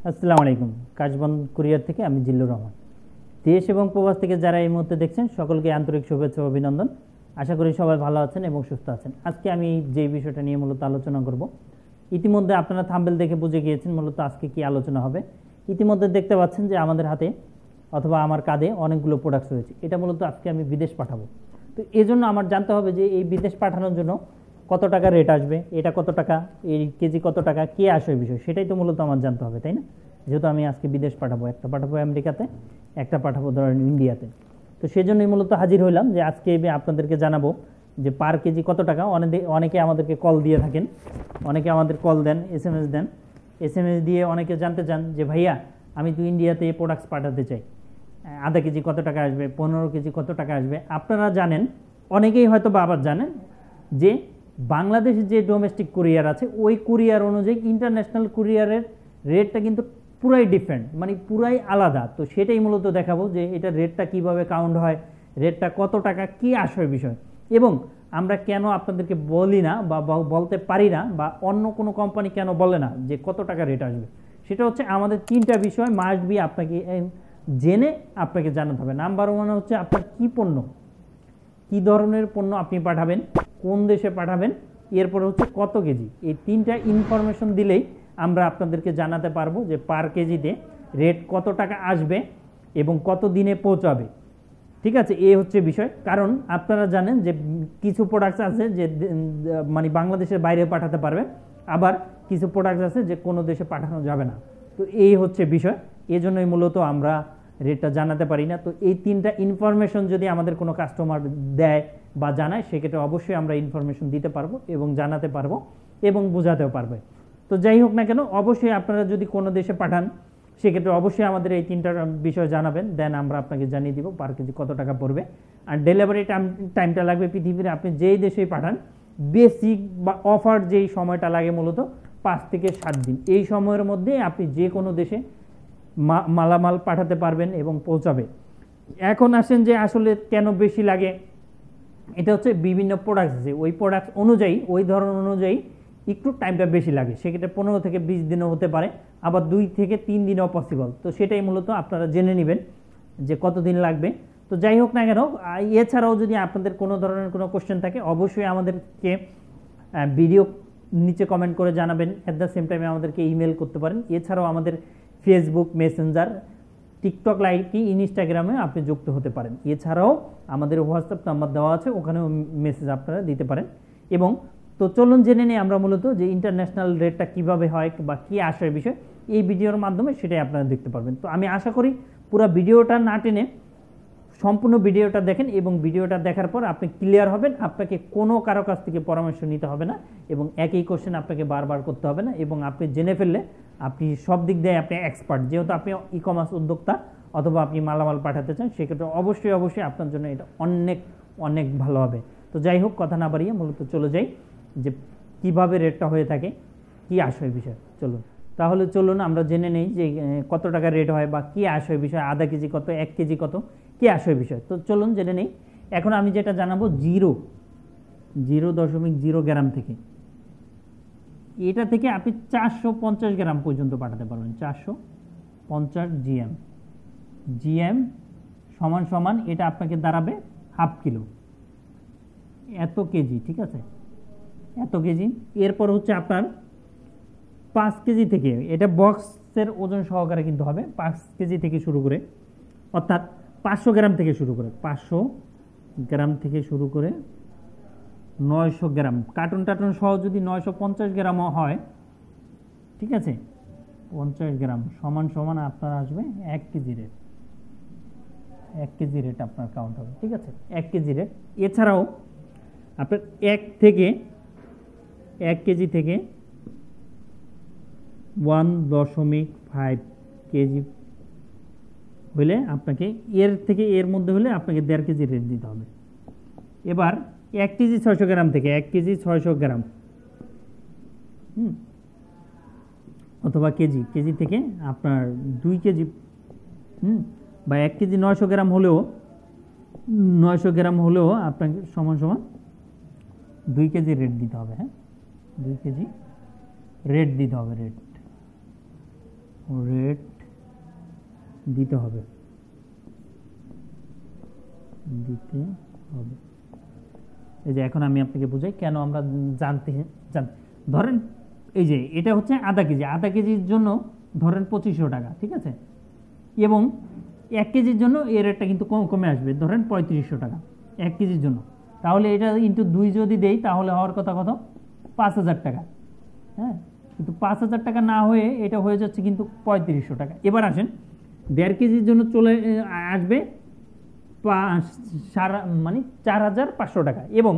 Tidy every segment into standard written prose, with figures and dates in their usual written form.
আসসালামু আলাইকুম। কাশবন কুরিয়ার থেকে আমি জিল্লুর রহমান। দেশ এবং প্রবাস থেকে যারা এই মুহূর্তে দেখছেন সকলকে আন্তরিক শুভেচ্ছা ও অভিনন্দন। আশা করি সবাই ভালো আছেন এবং সুস্থ আছেন। আজকে আমি যে বিষয়টা নিয়ে মূলত আলোচনা করব, ইতিমধ্যে আপনারা থাম্বনেল দেখে বুঝে গিয়েছেন মূলত আজকে কি আলোচনা হবে। ইতিমধ্যে দেখতে পাচ্ছেন যে আমাদের হাতে অথবা আমার কাঁধে অনেকগুলো প্রোডাক্টস রয়েছে। এটা মূলত আজকে আমি বিদেশ পাঠাবো। তো এজন্য আমার জানতে হবে যে এই বিদেশ পাঠানোর জন্য কত টাকা রেট আসবে, এটা কত টাকা, এই কেজি কত টাকা, কে আসবে বিষয়, সেটাই তো মূলত আমার জানতে হবে, তাই না? যেহেতু আমি আজকে বিদেশ পাঠাবো, একটা পাঠাবো আমেরিকাতে, একটা পাঠাবো ধরেন ইন্ডিয়াতে। তো সেজন্যই মূলত হাজির হইলাম যে আজকে আমি আপনাদেরকে জানাবো যে পার কেজি কত টাকা। অনেকে আমাদেরকে কল দিয়ে থাকেন, অনেকে আমাদের কল দেন, SMS দেন। SMS দিয়ে অনেকে জানতে চান যে ভাইয়া আমি তো ইন্ডিয়াতে এই প্রোডাক্টস পাঠাতে চাই, আধা কেজি কত টাকা আসবে, 15 কেজি কত টাকা আসবে। আপনারা জানেন, অনেকেই হয়তো বা আবার জানেন যে বাংলাদেশে যে ডোমেস্টিক কুরিয়ার আছে ওই কুরিয়ার অনুযায়ী ইন্টারন্যাশনাল কুরিয়ারের রেটটা কিন্তু পুরাই ডিফারেন্ট, মানে পুরাই আলাদা। তো সেটাই মূলত দেখাবো যে এটা রেটটা কিভাবে কাউন্ট হয়, রেটটা কত টাকা, কি আসবে বিষয়, এবং আমরা কেন আপনাদেরকে বলি না বা বলতে পারি না, বা অন্য কোনো কোম্পানি কেন বলে না যে কত টাকা রেট আসবে। সেটা হচ্ছে আমাদের 3টা বিষয় মাস্ট বি আপনাকে জেনে আপনাকে জানাতে হবে। নাম্বার 1 হচ্ছে আপনার কি পণ্য, কি ধরনের পণ্য আপনি পাঠাবেন, কোন দেশে পাঠাবেন, এরপর হচ্ছে কত কেজি। এই 3টা ইনফরমেশন দিলেই আমরা আপনাদেরকে জানাতে পারবো যে পার কেজিতে রেট কত টাকা আসবে এবং কত দিনে পৌঁছাবে। ঠিক আছে, এই হচ্ছে বিষয়। কারণ আপনারা জানেন যে কিছু প্রোডাক্টস আছে যে মানে বাংলাদেশের বাইরে পাঠাতে পারবে, আবার কিছু প্রোডাক্টস আছে যে কোনো দেশে পাঠানো যাবে না। তো এই হচ্ছে বিষয়, এজন্যই মূলত আমরা রেটটা জানাতে পারি না। তো এই 3টা ইনফরমেশন যদি আমাদের কোনো কাস্টমার দেয় বা জানায়, সেক্ষেত্রে অবশ্যই আমরা ইনফরমেশন দিতে পারবো এবং জানাতে পারবো এবং বোঝাতেও পারবে। তো যাই হোক না কেন, অবশ্যই আপনারা যদি কোনো দেশে পাঠান সেক্ষেত্রে অবশ্যই আমাদের এই 3টা বিষয় জানাবেন, দেন আমরা আপনাকে জানিয়ে দিব পার কেজি কত টাকা পড়বে। আর ডেলিভারি টাইমটা লাগবে পৃথিবীর আপনি যেই দেশেই পাঠান, বেসিক বা অফার যেই সময়টা লাগে মূলত 5 থেকে 7 দিন। এই সময়ের মধ্যে আপনি যে কোনো দেশে মালামাল পাঠাতে পারবেন এবং পৌঁছাবে। এখন আসেন যে আসলে কেন বেশি লাগে, এটা হচ্ছে বিভিন্ন প্রোডাক্ট আছে, ওই প্রোডাক্ট অনুযায়ী, ওই ধরন অনুযায়ী একটু টাইমটা বেশি লাগে। সেক্ষেত্রে 15 থেকে 20 দিনও হতে পারে, আবার 2 থেকে 3 দিনও পসিবল। তো সেটাই মূলত আপনারা জেনে নেবেন যে কত দিন লাগবে। তো যাই হোক না কেন, এছাড়াও যদি আপনাদের কোনো ধরনের কোনো কোশ্চেন থাকে অবশ্যই আমাদেরকে ভিডিও নিচে কমেন্ট করে জানাবেন। অ্যাট দ্য সেম টাইমে আমাদেরকে ইমেল করতে পারেন। এছাড়াও আমাদের ফেসবুক, মেসেঞ্জার, টিকটক লাইভ কি ইনস্টাগ্রামে আপনি যুক্ত হতে পারেন। এছাড়াও আমাদের হোয়াটসঅ্যাপ নাম্বার দেওয়া আছে, ওখানেও মেসেজ আপনারা দিতে পারেন। এবং তো চলুন জেনে নিই আমরা মূলত যে ইন্টারন্যাশনাল রেটটা কিভাবে হয় বা কী আসার বিষয়, এই ভিডিওর মাধ্যমে সেটাই আপনারা দেখতে পারবেন। তো আমি আশা করি পুরো ভিডিওটা না টেনে সম্পূর্ণ ভিডিওটা দেখেন, এবং ভিডিওটা দেখার পর আপনি ক্লিয়ার হবেন। আপনাকে কোনো কারো কাছ থেকে পরামর্শ নিতে হবে না, এবং একই কোশ্চেন আপনাকে বারবার করতে হবে না, এবং আপনি জেনে ফেললে আপনি সব দিক দিয়ে আপনি এক্সপার্ট। যেহেতু আপনি ই কমার্স উদ্যোক্তা অথবা আপনি মালামাল পাঠাতে চান, সেক্ষেত্রে অবশ্যই অবশ্যই আপনার জন্য এটা অনেক অনেক ভালো হবে। তো যাই হোক, কথা না বাড়িয়ে মূলত চলে যাই যে কিভাবে রেটটা হয়ে থাকে, কি আসে বিষয়। চলুন তাহলে চলুন আমরা জেনে নেই যে কত টাকা রেট হয় বা কি আসে বিষয়, আধা কেজি কত, 1 কেজি কত, কি আসে বিষয়। তো চলুন জেনে নেই। এখন আমি যেটা জানাবো 0.0 গ্রাম থেকে, এটা থেকে আপনি 450 গ্রাম পর্যন্ত পাঠাতে পারবেন। 450 জিএম সমান সমান এটা আপনাকে দাঁড়াবে হাফ কিলো, এত কেজি। ঠিক আছে, এত কেজি। এরপর হচ্ছে আপনার 5 কেজি থেকে, এটা বক্সের ওজন সহকারে কিন্তু হবে, 5 কেজি থেকে শুরু করে, অর্থাৎ 500 গ্রাম থেকে শুরু করে, 500 গ্রাম থেকে শুরু করে 900 গ্রাম, কার্টুন টাটুন সহ যদি 950 গ্রামও হয়, ঠিক আছে, 50 গ্রাম সমান সমান আপনার আসবে 1 কেজি রেট। 1 কেজি রেট আপনার কাউন্ট হবে। ঠিক আছে, 1 কেজি রেট। এছাড়াও আপনার 1 কেজি থেকে 1.5 কেজি হলে আপনাকে, এর মধ্যে হলে আপনাকে 1.5 কেজি রেট দিতে হবে। এবার 1 কেজি 600 গ্রাম থেকে, 1 কেজি 600 গ্রাম, অথবা কেজি থেকে আপনার 2 কেজি, বা 1 কেজি 900 গ্রাম হলেও আপনাকে সমান সমান 2 কেজি রেট দিতে হবে। হ্যাঁ, 2 কেজি রেট দিতে হবে। রেট দিতে হবে দিতে হবে। এই যে এখন আমি আপনাকে বুঝাই কেন আমরা ধরেন এই যে এটা হচ্ছে আধা কেজির জন্য ধরেন 2500 টাকা, ঠিক আছে, এবং 1 কেজির জন্য এর রেটটা কিন্তু কমে আসবে, ধরেন 3500 টাকা 1 কেজির জন্য। তাহলে এটা ইন্টু 2 যদি দেই তাহলে হওয়ার কথা কত, 5000 টাকা। হ্যাঁ, কিন্তু 5000 টাকা না হয়ে এটা হয়ে যাচ্ছে কিন্তু 3500 টাকা। এবার আসেন 1.5 কেজির জন্য চলে আসবে মানে 4500 টাকা, এবং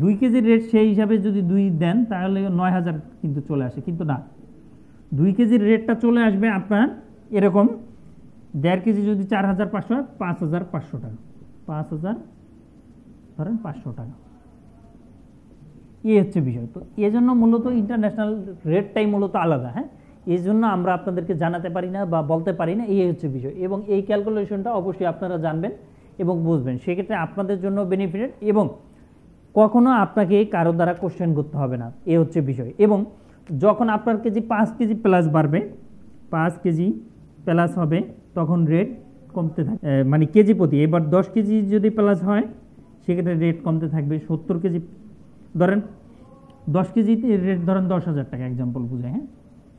2 কেজির রেট সেই হিসাবে যদি 2 দেন তাহলে 9000 কিন্তু চলে আসে, কিন্তু না, 2 কেজির রেটটা চলে আসবে আপনার এরকম, 1.5 কেজি যদি 4500 হয় 5500 টাকা, 5000 ধরেন 500 টাকা। এই হচ্ছে বিষয়। তো এই জন্য মূলত ইন্টারন্যাশনাল রেটটাই মূলত আলাদা। হ্যাঁ, এই জন্য আমরা আপনাদেরকে জানাতে পারি না বা বলতে পারি না, এই হচ্ছে বিষয়। এবং এই ক্যালকুলেশনটা অবশ্যই আপনারা জানবেন এবং বুঝবেন, সেক্ষেত্রে আপনাদের জন্য বেনিফিটেড, এবং কখনো আপনাকে কারো দ্বারা কোশ্চেন করতে হবে না, এই হচ্ছে বিষয়। এবং যখন আপনার কেজি 5 কেজি প্লাস বাড়বে, 5 কেজি প্লাস হবে, তখন রেট কমতে থাকে, মানে কেজি প্রতি। এবার 10 কেজি যদি প্লাস হয় সেক্ষেত্রে রেট কমতে থাকবে। 70 কেজি ধরেন 10 কেজি রেট ধরেন 10,000 টাকা, এক্সাম্পল বুঝে। হ্যাঁ,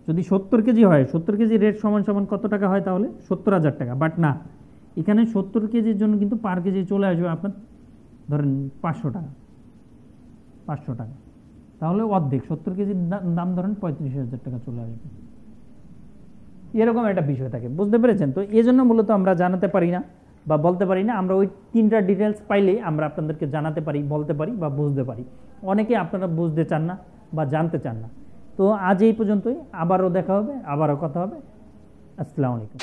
যদি 70 কেজি হয়, 70 কেজি রেট সমান সমান কত টাকা হয় তাহলে 70,000 টাকা। বাট না, এখানে 70 কেজির জন্য কিন্তু পার কেজি চলে আসবে আপনার ধরেন 500 টাকা, 500 টাকা, তাহলে অর্ধেক 70 কেজির দাম ধরেন 35,000 টাকা চলে আসবে। এরকম একটা বিষয় থাকে, বুঝতে পেরেছেন? তো এই জন্য মূলত আমরা জানাতে পারি না বা বলতে পারি না। আমরা ওই 3টা ডিটেলস পাইলেই আমরা আপনাদেরকে জানাতে পারি, বলতে পারি বা বুঝতে পারি। অনেকে আপনারা বুঝতে চান না বা জানতে চান না। তো আজ এই পর্যন্তই, আবারও দেখা হবে, আবারও কথা হবে। আসসালামু আলাইকুম।